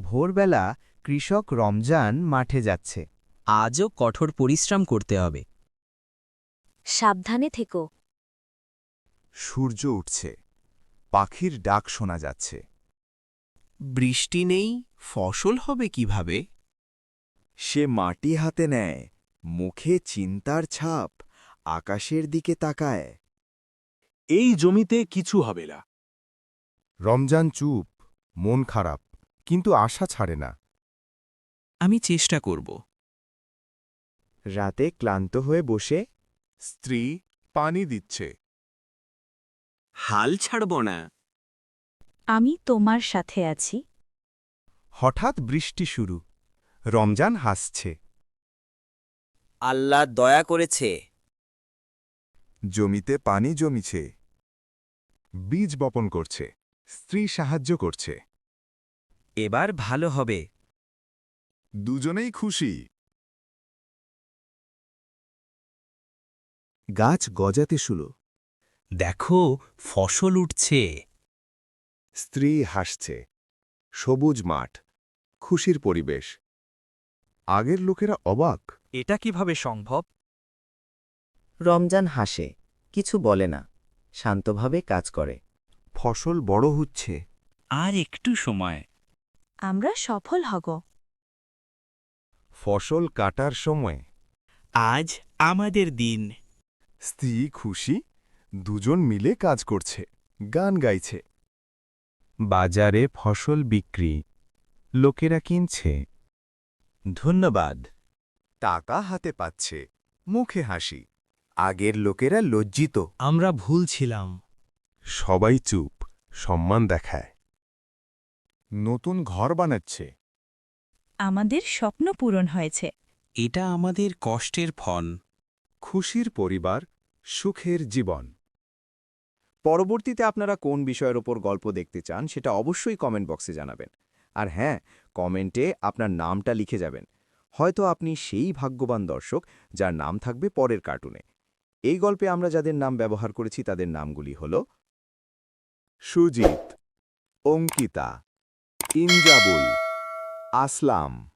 ভোরবেলা কৃষক রমজান মাঠে যাচ্ছে। আজও কঠোর পরিশ্রম করতে হবে। সাবধানে থেকো। সূর্য উঠছে, পাখির ডাক শোনা যাচ্ছে। বৃষ্টি নেই, ফসল হবে কিভাবে? সে মাটি হাতে নেয়, মুখে চিন্তার ছাপ, আকাশের দিকে তাকায়। এই জমিতে কিছু হবে না। রমজান চুপ, মন খারাপ, কিন্তু আশা ছাড়ে না। আমি চেষ্টা করব। রাতে ক্লান্ত হয়ে বসে স্ত্রী পানি দিচ্ছে। হাল ছাড়ব না। আমি তোমার সাথে আছি। হঠাৎ বৃষ্টি শুরু। রমজান হাসছে। আল্লাহ দয়া করেছে। জমিতে পানি জমিছে। বীজ বপন করছে, স্ত্রী সাহায্য করছে। এবার ভালো হবে। দুজনেই খুশি। গাছ গজাতে শুরু। দেখো, ফসল উঠছে। স্ত্রী হাসছে। সবুজ মাঠ, খুশির পরিবেশ। আগের লোকেরা অবাক। এটা কিভাবে সম্ভব? রমজান হাসে, কিছু বলে না, শান্তভাবে কাজ করে। ফসল বড় হচ্ছে। আর একটু সময়। আমরা সফল হব। ফসল কাটার সময়। আজ আমাদের দিন। স্ত্রী খুশি, দুজন মিলে কাজ করছে, গান গাইছে। বাজারে ফসল বিক্রি, লোকেরা কিনছে। ধন্যবাদ। টাকা হাতে পাচ্ছে, মুখে হাসি। আগের লোকেরা লজ্জিত। আমরা ভুল ছিলাম। সবাই চুপ, সম্মান দেখায়। নতুন ঘর বানাচ্ছে। আমাদের স্বপ্ন পূরণ হয়েছে। এটা আমাদের কষ্টের ফল। খুশির পরিবার, সুখের জীবন। পরবর্তীতে আপনারা কোন বিষয়ের ওপর গল্প দেখতে চান সেটা অবশ্যই কমেন্ট বক্সে জানাবেন। আর হ্যাঁ, কমেন্টে আপনার নামটা লিখে যাবেন। হয়তো আপনি সেই ভাগ্যবান দর্শক যার নাম থাকবে পরের কার্টুনে। এই গল্পে আমরা যাদের নাম ব্যবহার করেছি তাদের নামগুলি হল সুজিত, অঙ্কিতা, ইনজাবুল, আসলাম।